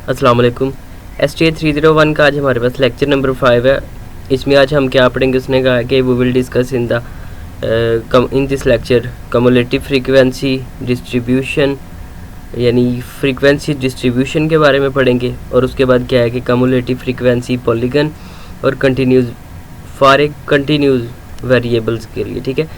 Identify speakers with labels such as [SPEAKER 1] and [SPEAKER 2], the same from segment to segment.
[SPEAKER 1] अस्सलाम वालेकुम। STA 301 का आज हमारे पास लेक्चर नंबर 5 है। इसमें आज हम क्या पढ़ेंगे, उसने कहा कि we will discuss in this lecture cumulative frequency distribution, यानी फ्रीक्वेंसी डिस्ट्रीब्यूशन के बारे में पढ़ेंगे। और उसके बाद क्या है कि कम्युलेटिव फ्रीक्वेंसी पॉलीगन और continues for a continues variables के लिए। ठीक है,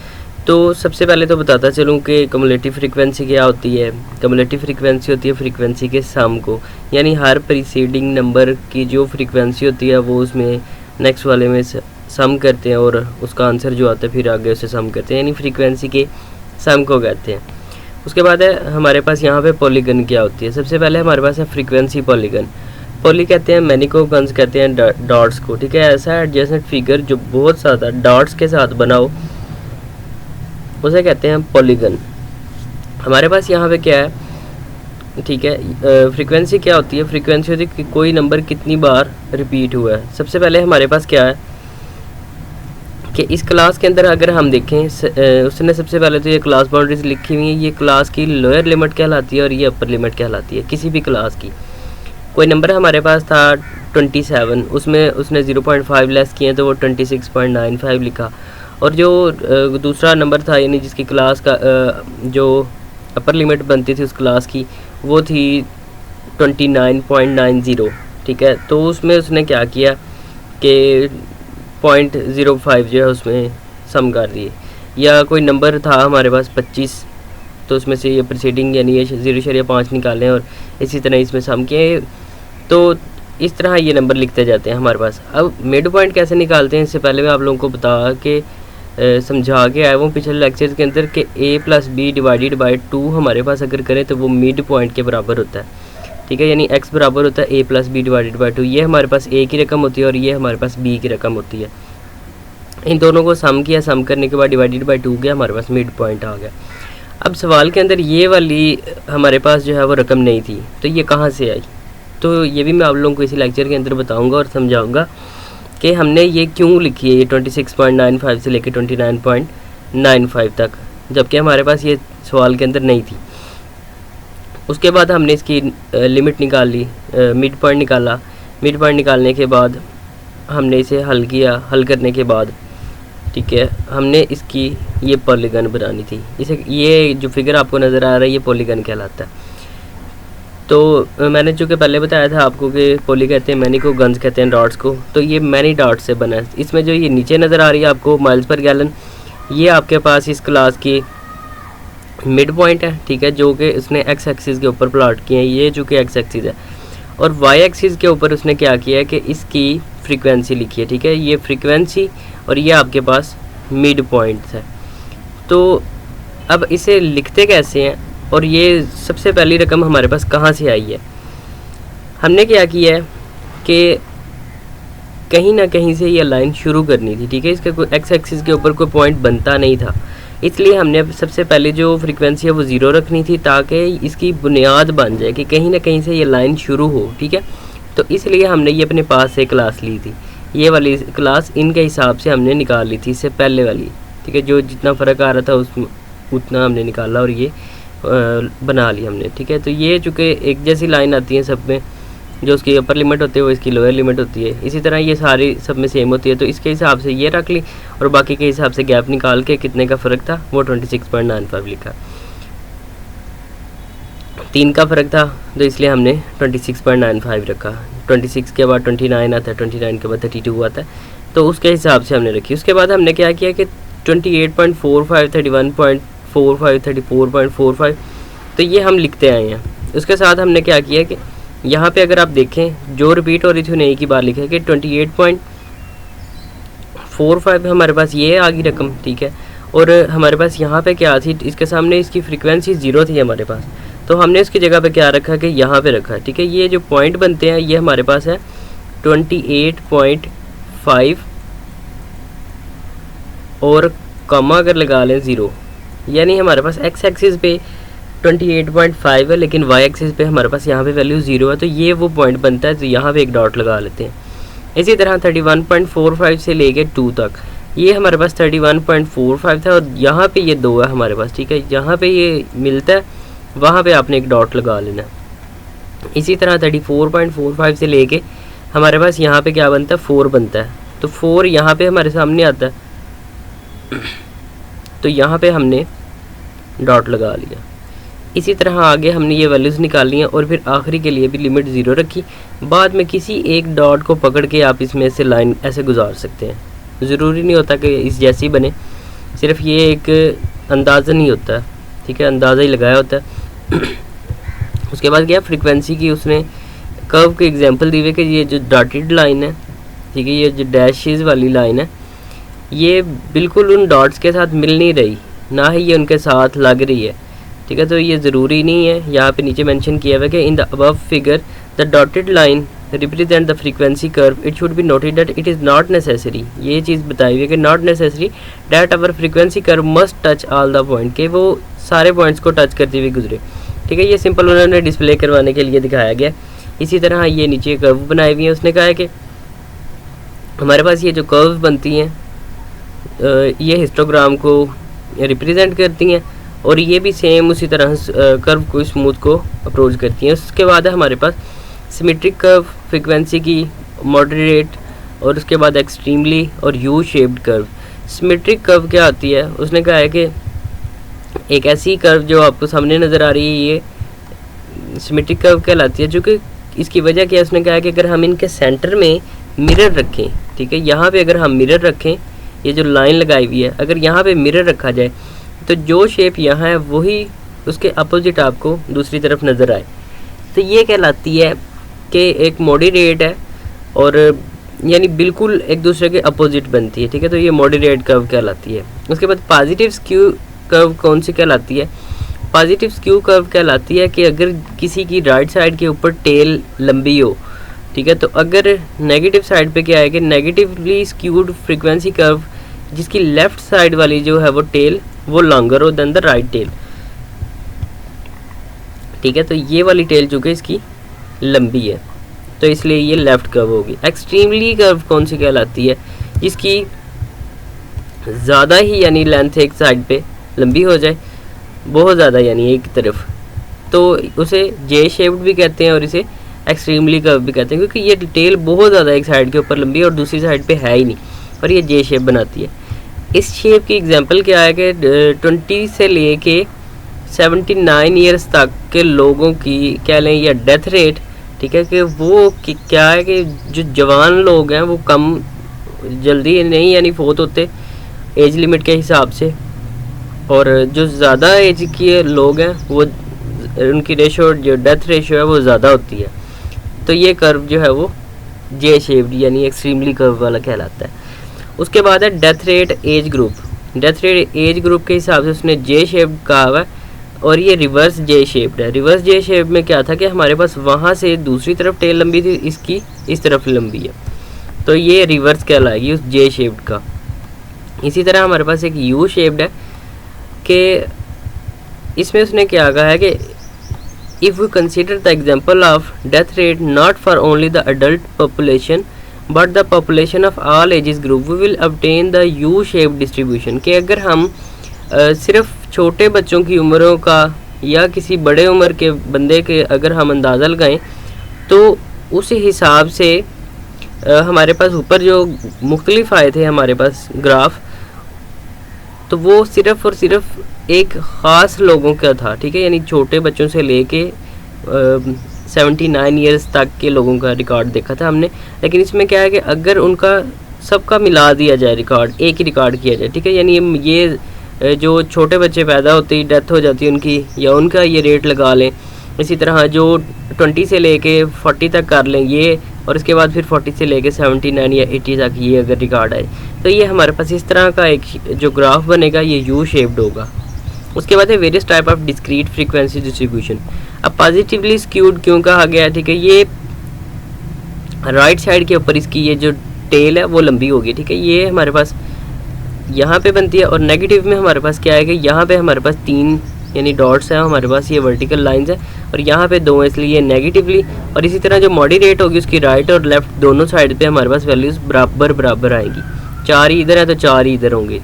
[SPEAKER 1] तो सबसे पहले तो बताता चलूँ कि कम्युलेटिव फ्रीक्वेंसी क्या होती है। कम्युलेटिव फ्रीक्वेंसी होती है फ्रीक्वेंसी के सम को, यानी हर प्रीसीडिंग नंबर की जो फ्रीक्वेंसी होती है वो उसमें नेक्स्ट वाले में सम करते हैं और उसका आंसर जो आता है फिर आगे उसे सम करते हैं, यानी फ्रीक्वेंसी के सम को कहते हैं। उसके बाद है हमारे पास यहाँ पे पॉलीगन क्या होती है। सबसे पहले हमारे पास है फ्रीक्वेंसी पॉलीगन। पॉली कहते हैं मैनी को, गन्स कहते हैं डॉट्स को। ठीक है, ऐसा एडजेसेंट फिगर जो बहुत ज़्यादा डॉट्स के साथ बना हो उसे कहते हैं पॉलीगन। हमारे पास यहाँ पे क्या है, ठीक है, फ्रीक्वेंसी क्या होती है। फ्रीक्वेंसी होती है कि कोई नंबर कितनी बार रिपीट हुआ है। सबसे पहले हमारे पास क्या है कि इस क्लास के अंदर अगर हम देखें, उसने सबसे पहले तो ये क्लास बाउंड्रीज लिखी हुई है। ये क्लास की लोअर लिमिट कहलाती है और ये अपर लिमिट कहलाती है किसी भी क्लास की। कोई नंबर हमारे पास था 27, उसमें उसने 0.5 लेस किए तो वो 26.95 लिखा। और जो दूसरा नंबर था, यानी जिसकी क्लास का जो अपर लिमिट बनती थी उस क्लास की, वो थी 29.90। ठीक है, तो उसमें उसने क्या किया कि 0.05 जो है उसमें सम कर दिए। या कोई नंबर था हमारे पास 25, तो उसमें से ये प्रीसीडिंग यानी ये 0.5 निकालें और इसी तरह इसमें सम किए। तो इस तरह ये नंबर लिखते जाते हैं हमारे पास। अब मिड पॉइंट कैसे निकालते हैं, इससे पहले मैं आप लोगों को बता के समझा के आया हूँ पिछले लेक्चर के अंदर कि a+b/2 हमारे पास अगर करें तो वो मिड पॉइंट के बराबर होता है। ठीक है, यानी x बराबर होता है a+b/2। ये हमारे पास a की रकम होती है और ये हमारे पास b की रकम होती है। इन दोनों को सम किया, सम करने के बाद /2 गया, हमारे पास मिड पॉइंट आ गया। अब सवाल के अंदर ये वाली हमारे पास जो है वो रकम नहीं थी, तो ये कहाँ से आई, तो ये भी मैं आप लोगों को इसी लेक्चर के अंदर बताऊँगा और समझाऊँगा कि हमने ये क्यों लिखी है, ये 26.95 से लेकर 29.95 तक, जबकि हमारे पास ये सवाल के अंदर नहीं थी। उसके बाद हमने इसकी लिमिट निकाल ली, मिड पॉइंट निकाला। मिड पॉइंट निकालने के बाद हमने इसे हल किया। हल करने के बाद ठीक है, हमने इसकी ये पॉलीगन बनानी थी। इसे ये जो फिगर आपको नज़र आ रहा है ये पॉलीगन कहलाता है। तो मैंने चूँकि पहले बताया था आपको कि पॉली कहते हैं मैनी को, गन्स कहते हैं डॉट्स को, तो ये मैनी डॉट्स से बना है। इसमें जो ये नीचे नज़र आ रही है आपको माइल्स पर गैलन, ये आपके पास इस क्लास की मिड पॉइंट है। ठीक है, जो कि उसने एक्स एक्सिस के ऊपर प्लॉट किए हैं, ये चूँकि एक्स एक्सिस है, और वाई एक्सिस के ऊपर उसने क्या किया है कि इसकी फ्रीक्वेंसी लिखी है। ठीक है, ये फ्रीक्वेंसी और ये आपके पास मिड पॉइंट है। तो अब इसे लिखते कैसे हैं और ये सबसे पहली रकम हमारे पास कहाँ से आई है। हमने क्या किया है कि कहीं ना कहीं से ये लाइन शुरू करनी थी। ठीक है, इसका कोई एक्स एक्सिस के ऊपर कोई पॉइंट बनता नहीं था, इसलिए हमने सबसे पहले जो फ्रीक्वेंसी है वो 0 रखनी थी ताकि इसकी बुनियाद बन जाए कि कहीं ना कहीं से ये लाइन शुरू हो। ठीक है, तो इसलिए हमने ये अपने पास से क्लास ली थी। ये वाली क्लास इनके हिसाब से हमने निकाल ली थी, इससे पहले वाली। ठीक है, जो जितना फ़र्क आ रहा था उसमें उतना हमने निकाला और ये बना ली हमने। ठीक है, तो ये चूँकि एक जैसी लाइन आती है सब में, जो उसकी अपर लिमिट होती है वो इसकी लोअर लिमिट होती है, इसी तरह ये सारी सब में सेम होती है। तो इसके हिसाब से ये रख ली और बाकी के हिसाब से गैप निकाल के कितने का फ़र्क था वो 26.95 लिखा। 3 का फ़र्क था तो इसलिए हमने 26.95 रखा। 26 के बाद 29 आता है, 29 के बाद 32 आता है, तो उसके हिसाब से हमने रखी। उसके बाद हमने क्या किया कि 28.45, 31.45, 34.45, तो ये हम लिखते आए हैं। उसके साथ हमने क्या किया कि यहाँ पे अगर आप देखें जो रिपीट हो रही थी उन्हें एक ही बार लिखा है कि 28.45 हमारे पास ये आ गई रकम। ठीक है, और हमारे पास यहाँ पे क्या थी, इसके सामने इसकी फ्रीक्वेंसी 0 थी हमारे पास, तो हमने इसकी जगह पे क्या रखा कि यहाँ पे रखा। ठीक है, ये जो पॉइंट बनते हैं ये हमारे पास है 28.5 और कॉमा अगर लगा लें 0, यानी हमारे पास एक्स एक्सिस पे 28.5 है लेकिन वाई एक्सिस पे हमारे पास यहाँ पे वैल्यू 0 है, तो ये वो पॉइंट बनता है। तो यहाँ पे एक डॉट लगा लेते हैं। इसी तरह 31.45 से लेके 2 तक ये हमारे पास 31.45 था और यहाँ पे ये 2 है हमारे पास। ठीक है, यहाँ पे ये मिलता है, वहाँ पे आपने एक डॉट लगा लेना। इसी तरह 34.45 से लेके हमारे पास यहाँ पे क्या बनता है, 4 बनता है। तो 4 यहाँ पे हमारे सामने आता है, तो यहाँ पे हमने डॉट लगा लिया। इसी तरह आगे हमने ये वैल्यूज़ निकाली हैं और फिर आखिरी के लिए भी लिमिट 0 रखी। बाद में किसी एक डॉट को पकड़ के आप इसमें से लाइन ऐसे गुजार सकते हैं। ज़रूरी नहीं होता कि इस जैसी बने, सिर्फ ये एक अंदाज़ा नहीं होता, ठीक है, अंदाज़ा ही लगाया होता है। उसके बाद क्या फ्रीक्वेंसी की उसने कर्व के एग्जांपल दी हुए कि ये जो डॉटेड लाइन है, ठीक है, ये जो डैशेस वाली लाइन है, ये बिल्कुल उन डॉट्स के साथ मिल नहीं रही, ना ही ये उनके साथ लग रही है, ठीक है। तो ये ज़रूरी नहीं है, यहाँ पे नीचे मेंशन किया हुआ है कि in the above figure the dotted line represent the frequency curve, it should be noted that it is not necessary, ये चीज़ बताई हुई है कि not necessary that our frequency curve must touch all the point, के वो सारे points को touch करते हुए गुजरे, ठीक है। ये सिंपल उन्होंने डिस्प्ले करवाने के लिए दिखाया गया। इसी तरह ये नीचे कर्व बनाई हुई है, उसने कहा है कि हमारे पास ये जो कर्व बनती हैं ये हिस्टोग्राम को रिप्रेजेंट करती हैं और ये भी सेम उसी तरह कर्व को स्मूथ को अप्रोच करती हैं। उसके बाद है हमारे पास सिमेट्रिक कर्व, फ्रीक्वेंसी की, मॉडरेट और उसके बाद एक्सट्रीमली और U shaped curve. Symmetric curve क्या आती है, उसने कहा है कि एक ऐसी कर्व जो आपको सामने नज़र आ रही है, ये सिमेट्रिक कर्व कहलाती है। जो कि इसकी वजह क्या है, उसने कहा है कि अगर हम इनके सेंटर में मिरर रखें, ठीक है, यहाँ पे अगर हम मिरर रखें, ये जो लाइन लगाई हुई है, अगर यहाँ पे मिरर रखा जाए तो जो शेप यहाँ है वही उसके अपोजिट आपको दूसरी तरफ नज़र आए, तो ये कहलाती है कि एक मॉडरेट है और यानी बिल्कुल एक दूसरे के अपोजिट बनती है, ठीक है। तो ये मॉडरेट कर्व कहलाती है। उसके बाद पॉजिटिव स्क्यू कर्व कौन सी कहलाती है, पॉजिटिव स्क्यू कर्व कहलाती है कि अगर किसी की राइट साइड के ऊपर टेल लंबी हो, ठीक है, तो अगर नेगेटिव साइड पे क्या है कि नेगेटिवली स्क्यूड फ्रीक्वेंसी कर्व जिसकी लेफ़्ट साइड वाली जो है वो टेल वो लॉन्गर हो देन द राइट टेल, ठीक है। तो ये वाली टेल जो कि इसकी लंबी है, तो इसलिए ये लेफ़्ट कर्व होगी। एक्सट्रीमली कर्व कौन सी कहलाती है, जिसकी ज़्यादा ही यानी लेंथ एक साइड पे लंबी हो जाए, बहुत ज़्यादा यानी एक तरफ, तो उसे जे शेप्ड भी कहते हैं और इसे एक्सट्रीमली कर्व भी कहते हैं, क्योंकि ये टेल बहुत ज़्यादा एक साइड के ऊपर लंबी है और दूसरी साइड पे है ही नहीं और ये जे शेप बनाती है। इस शेप की एग्जांपल क्या है कि 20 से लेके 79 ईयर्स तक के लोगों की क्या लें या डेथ रेट, ठीक है, कि वो क्या है कि जो जवान लोग हैं वो कम जल्दी नहीं यानी फोत होते एज लिमिट के हिसाब से, और जो ज़्यादा एज के लोग हैं वो उनकी रेशो जो डेथ रेशो है वो ज़्यादा होती है। तो ये कर्व जो है वो जे शेप्ड यानी एक्सट्रीमली कर्व वाला कहलाता है। उसके बाद है death rate age group. Death rate age group के हिसाब से उसने जे शेप्ड कहा हुआ है और ये रिवर्स जे शेप्ड है। रिवर्स जे शेप में क्या था कि हमारे पास वहाँ से दूसरी तरफ टेल लंबी थी, इसकी इस तरफ लंबी है, तो ये रिवर्स कहलाएगी उस जे शेप्ड का। इसी तरह हमारे पास एक यू शेप्ड है कि इसमें उसने क्या कहा है कि if we consider the example of death rate not for only the adult population but the population of all ages group we will obtain the U-shaped distribution, कि अगर हम सिर्फ छोटे बच्चों की उम्रों का या किसी बड़े उम्र के बंदे के अगर हम अंदाज़ा लगाएं तो उस हिसाब से हमारे पास ऊपर जो मुख्तलिफ आए थे हमारे पास ग्राफ, तो वो सिर्फ़ और सिर्फ एक ख़ास लोगों का था, ठीक है, यानी छोटे बच्चों से लेके 79 ईयर्स तक के लोगों का रिकॉर्ड देखा था हमने। लेकिन इसमें क्या है कि अगर उनका सबका मिला दिया जाए रिकॉर्ड, एक ही रिकॉर्ड किया जाए, ठीक है, यानी ये जो छोटे बच्चे पैदा होते ही डेथ हो जाती है उनकी, या उनका ये रेट लगा लें। इसी तरह जो 20 से लेके 40 तक कर लें ये, और इसके बाद फिर 40 से लेके 79 या 80 तक ये अगर रिकॉर्ड आए, तो ये हमारे पास इस तरह का एक जो ग्राफ बनेगा ये यू शेप्ड होगा। उसके बाद है various type of discrete frequency distribution. अब पॉजिटिवली स्क्यूड क्यों कहा गया, ठीक है, ये राइट साइड के ऊपर इसकी ये जो टेल है वो लंबी होगी, ठीक है, ये हमारे पास यहाँ पे बनती है। और नेगेटिव में हमारे पास क्या है कि यहाँ पे हमारे पास 3 यानी डॉट्स हैं हमारे पास, ये वर्टिकल लाइंस है, और यहाँ पे 2 है इसलिए ये नेगेटिवली। और इसी तरह जो मॉडरेट होगी उसकी राइट और लेफ्ट दोनों साइड पे हमारे पास वैल्यूज़ बराबर आएंगी। 4 ही इधर है तो 4 ही इधर होंगे।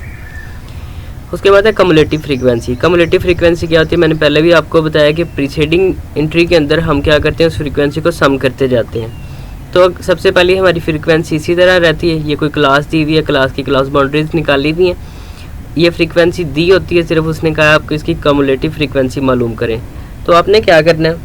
[SPEAKER 1] उसके बाद है कम्युलेटिव फ्रीक्वेंसी। कम्युलेटिव फ्रीक्वेंसी क्या होती है, मैंने पहले भी आपको बताया कि प्रीसीडिंग एंट्री के अंदर हम क्या करते हैं, उस फ्रीक्वेंसी को सम करते जाते हैं। तो सबसे पहले हमारी फ्रीक्वेंसी इसी तरह रहती है, ये कोई क्लास दी हुई है, क्लास की क्लास बाउंड्रीज निकाली हुई हैं, ये फ्रीक्वेंसी दी होती है, सिर्फ उसने कहा आपको इसकी कम्युलेटिव फ्रीक्वेंसी मालूम करें। तो आपने क्या करना है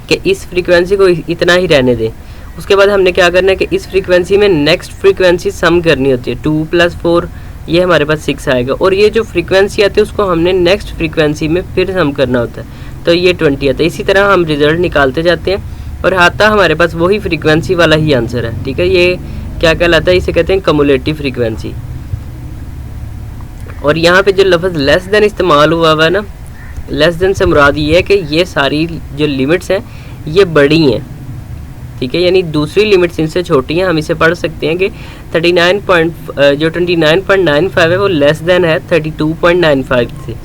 [SPEAKER 1] कि इस फ्रीक्वेंसी को इतना ही रहने दें। उसके बाद हमने क्या करना है कि इस फ्रीक्वेंसी में नेक्स्ट फ्रीक्वेंसी सम करनी होती है, 2 + 4 ये हमारे पास 6 आएगा, और ये जो फ्रीक्वेंसी आती है उसको हमने नेक्स्ट फ्रीक्वेंसी में फिर सम करना होता है, तो ये 20 आता है। इसी तरह हम रिजल्ट निकालते जाते हैं और आता हमारे पास वही फ्रीक्वेंसी वाला ही आंसर है, ठीक है। ये क्या कहलाता है, इसे कहते हैं कम्युलेटिव फ्रीक्वेंसी। और यहाँ पे जो लफ्ज़ लेस देन इस्तेमाल हुआ है ना, लेस देन से मुराद ये है कि ये सारी जो लिमिट्स हैं ये बड़ी हैं, ठीक है, यानी दूसरी लिमिट्स इनसे छोटी हैं। हम इसे पढ़ सकते हैं कि 29.95 है वो लेस देन है 32.95 से,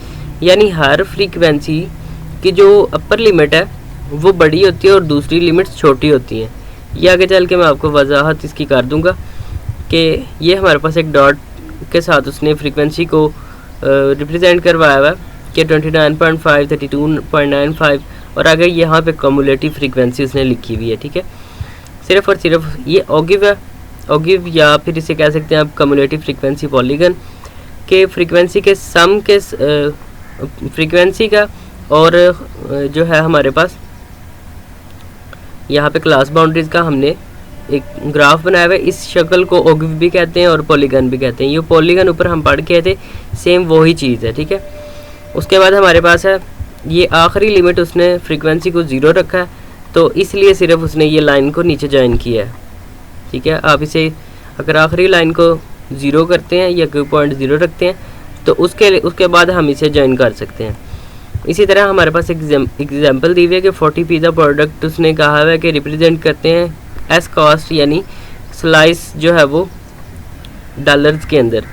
[SPEAKER 1] यानी हर फ्रीक्वेंसी की जो अपर लिमिट है वो बड़ी होती है और दूसरी लिमिट्स छोटी होती हैं। ये आगे चल के मैं आपको वजाहत इसकी कर दूंगा कि ये हमारे पास एक डॉट के साथ उसने फ्रीक्वेंसी को रिप्रेजेंट करवाया हुआ है कि 29.5, 32.95 और आगे यहाँ पे कम्युलेटिव फ्रीक्वेंसी उसने लिखी हुई है, ठीक है। सिर्फ और सिर्फ ये ऑगिव है, ऑगिव या फिर इसे कह सकते हैं आप कम्युलेटिव फ्रीक्वेंसी पॉलीगन के फ्रीक्वेंसी के सम के फ्रीक्वेंसी का और जो है हमारे पास यहाँ पे क्लास बाउंड्रीज का हमने एक ग्राफ बनाया हुआ है। इस शक्ल को ऑगिव भी कहते हैं और पॉलीगन भी कहते हैं। ये पॉलीगन ऊपर हम पढ़ के थे, सेम वही चीज़ है, ठीक है। उसके बाद हमारे पास है ये आखिरी लिमिट, उसने फ्रीक्वेंसी को 0 रखा है, तो इसलिए सिर्फ उसने ये लाइन को नीचे ज्वाइन किया है, ठीक है। आप इसे अगर आखिरी लाइन को 0 करते हैं या 0.0 रखते हैं तो उसके बाद हम इसे ज्वाइन कर सकते हैं। इसी तरह हमारे पास एग्जाम्पल दी हुई है कि 40 पिज़्ज़ा प्रोडक्ट उसने कहा है कि रिप्रेजेंट करते हैं एस कॉस्ट, यानी स्लाइस जो है वो डॉलर्स के अंदर।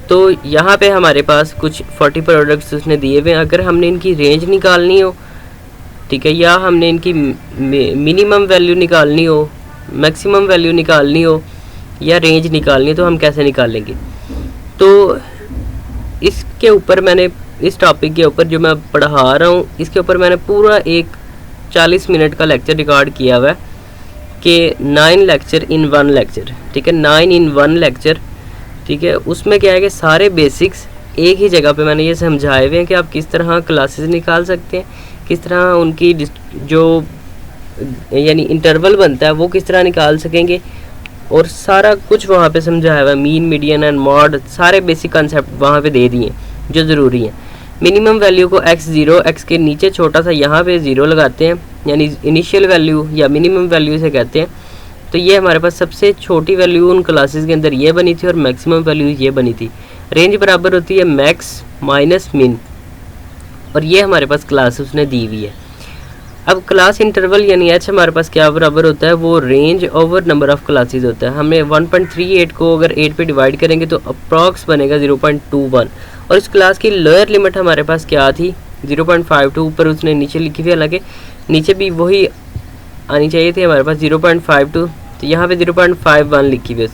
[SPEAKER 1] तो यहाँ पे हमारे पास कुछ 40 प्रोडक्ट्स उसने दिए हुए हैं। अगर हमने इनकी रेंज निकालनी हो, ठीक है, या हमने इनकी मिनिमम वैल्यू निकालनी हो, मैक्सिमम वैल्यू निकालनी हो या रेंज निकालनी हो, तो हम कैसे निकालेंगे। तो इसके ऊपर मैंने इस टॉपिक के ऊपर जो मैं पढ़ा रहा हूँ इसके ऊपर मैंने पूरा एक 40 मिनट का लेक्चर रिकॉर्ड किया हुआ है कि 9 लेक्चर इन 1 लेक्चर, ठीक है, 9 इन 1 लेक्चर, ठीक है। उसमें क्या है कि सारे बेसिक्स एक ही जगह पे मैंने ये समझाए हुए हैं कि आप किस तरह क्लासेस निकाल सकते हैं, किस तरह उनकी जो यानी इंटरवल बनता है वो किस तरह निकाल सकेंगे, और सारा कुछ वहाँ पे समझाया हुआ है। मीन, मीडियन एंड मॉड सारे बेसिक कंसेप्ट वहाँ पे दे दिए जो ज़रूरी हैं। मिनिमम वैल्यू को x0, x के नीचे छोटा सा यहाँ पे 0 लगाते हैं, यानी इनिशियल वैल्यू या मिनिमम वैल्यू से कहते हैं। तो ये हमारे पास सबसे छोटी वैल्यू उन क्लासेस के अंदर ये बनी थी और मैक्सिमम वैल्यू ये बनी थी। रेंज बराबर होती है मैक्स माइनस मिन, और ये हमारे पास क्लास उसने दी हुई है। अब क्लास इंटरवल यानी h हमारे पास क्या बराबर होता है, वो range over number of classes होता है। हमें 1.38 को अगर 8 पे डिवाइड करेंगे तो अप्रॉक्स बनेगा 0.21, और इस क्लास की लोअर लिमिट हमारे पास क्या थी 0.52, ऊपर उसने नीचे लिखी हुई, हालांकि नीचे भी वही आनी चाहिए थी हमारे पास 0.52, तो यहाँ पे 0.51 लिखी हुई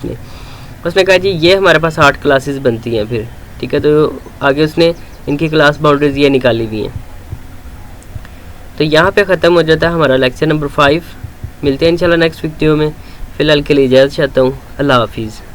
[SPEAKER 1] उसने कहा जी ये हमारे पास 8 क्लासेस बनती हैं फिर, ठीक है। तो आगे उसने इनकी क्लास बाउंड्रीज ये निकाली हुई हैं। तो यहाँ पे ख़त्म हो जाता है हमारा लेक्चर नंबर 5। मिलते हैं इंशाल्लाह नेक्स्ट वीडियो में। फ़िलहाल के लिए इजाज़त चाहता हूँ। अल्लाह हाफिज़।